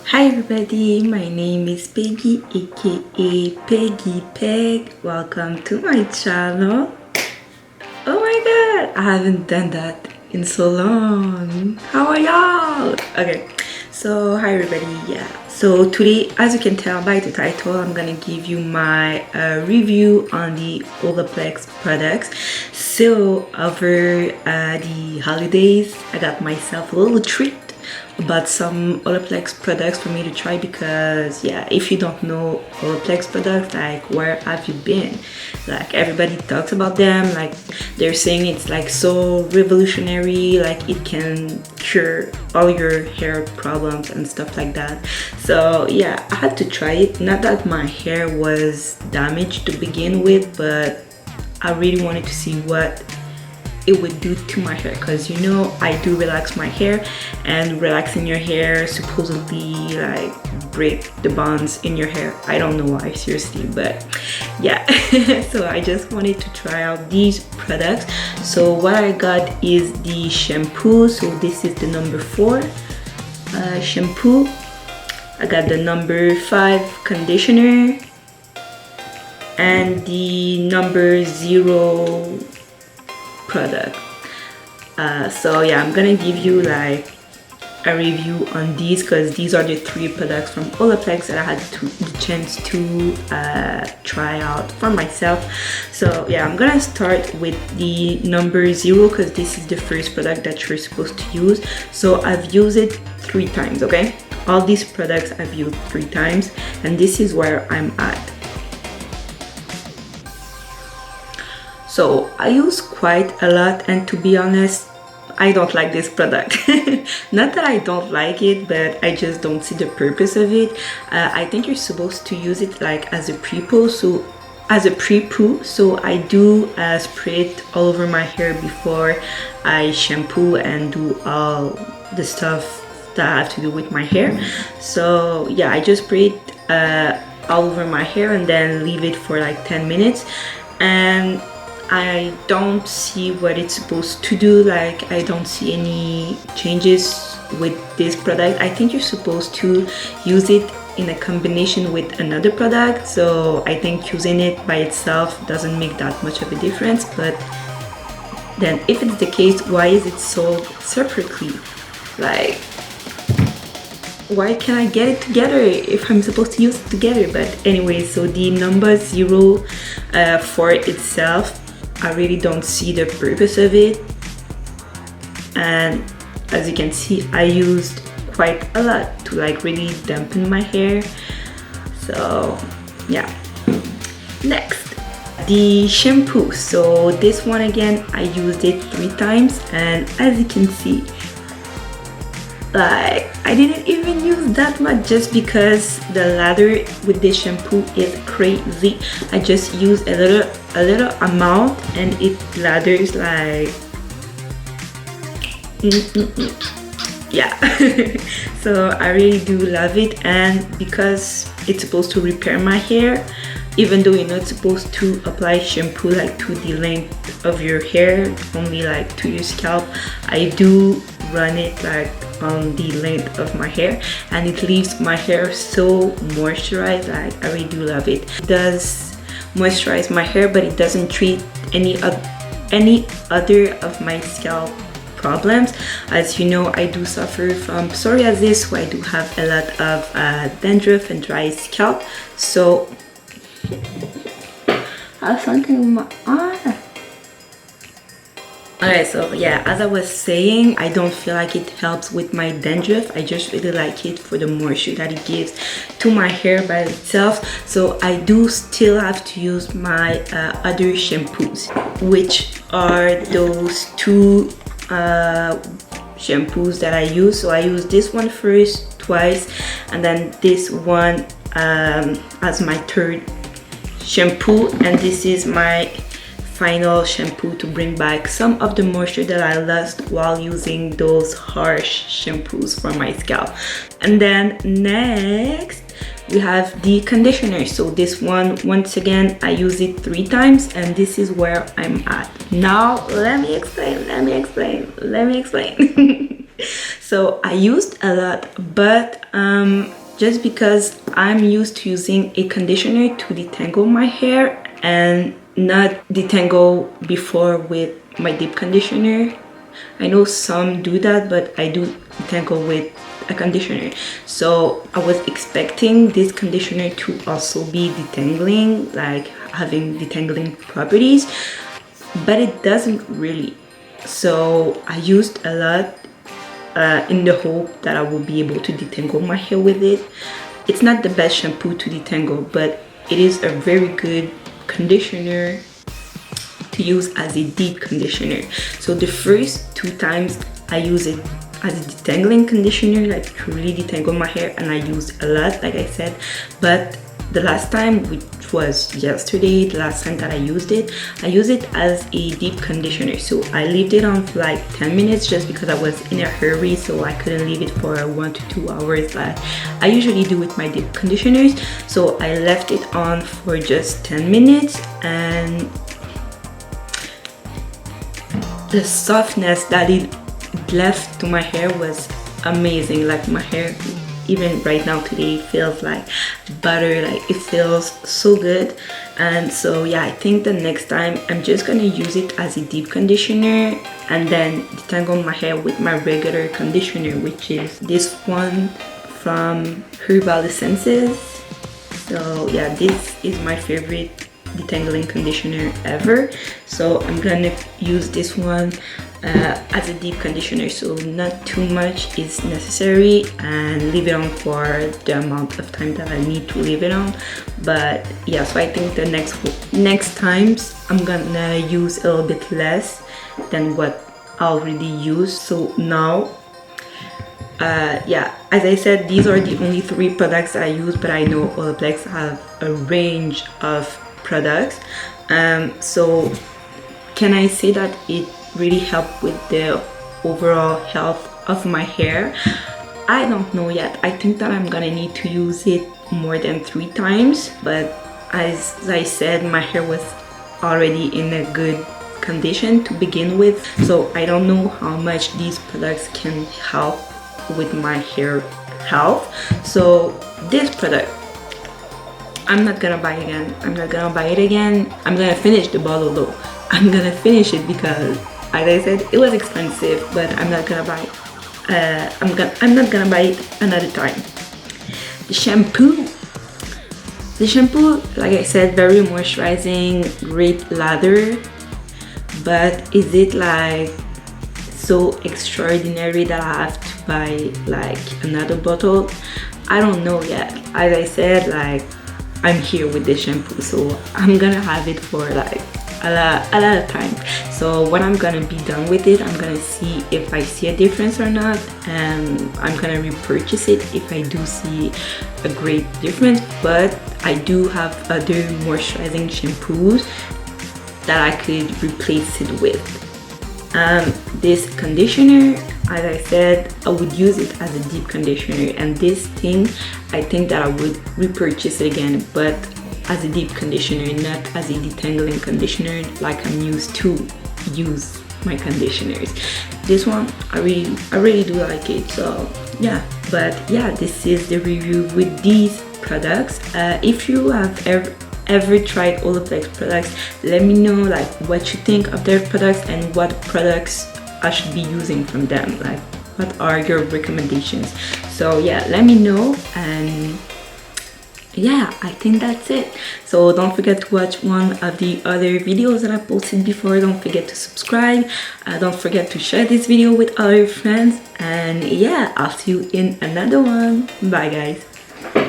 Hi everybody, my name is Peggy aka Peggy Peg. Welcome to my channel. Oh my god, I haven't done that in so long. How are y'all? Okay, so hi everybody. Yeah, so today, as you can tell by the title, I'm gonna give you my review on the Olaplex products. So over the holidays, I got myself a little treat about some Olaplex products for me to try, because yeah, if you don't know Olaplex products, like, where have you been? Like, everybody talks about them, like they're saying it's like so revolutionary, like it can cure all your hair problems and stuff like that. So yeah, I had to try it. Not that my hair was damaged to begin with, but I really wanted to see what it would do to my hair, because you know I do relax my hair, and relaxing your hair supposedly like break the bonds in your hair. I don't know why, seriously, but yeah. So I just wanted to try out these products. So what I got is the shampoo. So this is the number 4 shampoo. I got the number 5 conditioner and the number 0 product. So yeah, I'm gonna give you like a review on these, because these are the 3 products from Olaplex that I had the chance to try out for myself. So yeah, I'm gonna start with the number 0, because this is the first product that you're supposed to use. So I've used it 3 times. Okay, all these products I've used 3 times, and this is where I'm at. So I use quite a lot, and to be honest, I don't like this product. Not that I don't like it, but I just don't see the purpose of it. I think you're supposed to use it like as a pre-poo. So so I do spray it all over my hair before I shampoo and do all the stuff that I have to do with my hair. So yeah, I just spray it all over my hair and then leave it for like 10 minutes. And I don't see what it's supposed to do. Like, I don't see any changes with this product. I think you're supposed to use it in a combination with another product. So I think using it by itself doesn't make that much of a difference. But then if it's the case, why is it sold separately? Like, why can't I get it together if I'm supposed to use it together? But anyway, so the number 0 for itself, I really don't see the purpose of it. And as you can see, I used quite a lot to like really dampen my hair. So yeah. Next, the shampoo. So this one, again, I used it 3 times, and as you can see, like, I didn't even use that much, just because the lather with this shampoo is crazy. I just use a little amount and it lathers like yeah. So I really do love it, and because it's supposed to repair my hair, even though you're not supposed to apply shampoo like to the length of your hair, only like to your scalp, I do run it like on the length of my hair, and it leaves my hair so moisturized. Like, I really do love it. It does moisturize my hair, but it doesn't treat any other of my scalp problems. As you know, I do suffer from psoriasis, so I do have a lot of dandruff and dry scalp. So I have something with my eye. Okay, so yeah, as I was saying, I don't feel like it helps with my dandruff. I just really like it for the moisture that it gives to my hair by itself. So I do still have to use my other shampoos, which are those 2 shampoos that I use. So I use this one first twice, and then this one as my 3rd shampoo, and this is my final shampoo to bring back some of the moisture that I lost while using those harsh shampoos for my scalp. And then next, we have the conditioner. So this one, once again, I use it 3 times, and this is where I'm at. Now let me explain. So I used a lot, but just because I'm used to using a conditioner to detangle my hair and not detangle before with my deep conditioner. I know some do that, but I do detangle with a conditioner. So I was expecting this conditioner to also be detangling, like having detangling properties, but it doesn't really. So I used a lot in the hope that I will be able to detangle my hair with it. It's not the best shampoo to detangle, but it is a very good conditioner to use as a deep conditioner. So the first 2 times I use it as a detangling conditioner, like to really detangle my hair, and I used a lot, like I said. But the last time, which was yesterday, the last time that I used it as a deep conditioner. So I left it on for like 10 minutes just because I was in a hurry, so I couldn't leave it for 1 to 2 hours like I usually do with my deep conditioners. So I left it on for just 10 minutes, and the softness that it left to my hair was amazing. Like my hair, even right now today, feels like butter, like it feels so good. And so yeah, I think the next time I'm just gonna use it as a deep conditioner and then detangle my hair with my regular conditioner, which is this one from Herbal Essences. So yeah, this is my favorite detangling conditioner ever. So I'm gonna use this one as a deep conditioner, so not too much is necessary, and leave it on for the amount of time that I need to leave it on. But yeah, so I think the next times I'm gonna use a little bit less than what I already use. So now yeah, as I said, these are the only 3 products I use, but I know Olaplex have a range of products. So can I say that it really helped with the overall health of my hair? I don't know yet. I think that I'm gonna need to use it more than 3 times, but as I said, my hair was already in a good condition to begin with, so I don't know how much these products can help with my hair health. So this product, I'm not gonna buy again. I'm not gonna buy it again. I'm gonna finish the bottle though. I'm gonna finish it because, as I said, it was expensive, but I'm not gonna buy it. I'm not gonna buy it another time. The shampoo, like I said, very moisturizing, great lather. But is it like so extraordinary that I have to buy like another bottle? I don't know yet. As I said, like I'm here with the shampoo, so I'm gonna have it for like a lot of time. So when I'm gonna be done with it, I'm gonna see if I see a difference or not, and I'm gonna repurchase it if I do see a great difference. But I do have other moisturizing shampoos that I could replace it with. This conditioner, as I said, I would use it as a deep conditioner, and this thing, I think that I would repurchase it again, but as a deep conditioner, not as a detangling conditioner like I'm used to use my conditioners. This one, I really do like it. So yeah, but yeah, this is the review with these products. If you have ever tried Olaplex products, let me know like what you think of their products and what products I should be using from them. Like, what are your recommendations? So yeah, let me know. And yeah, I think that's it. So don't forget to watch one of the other videos that I posted before. Don't forget to subscribe. Don't forget to share this video with all your friends. And yeah, I'll see you in another one. Bye guys.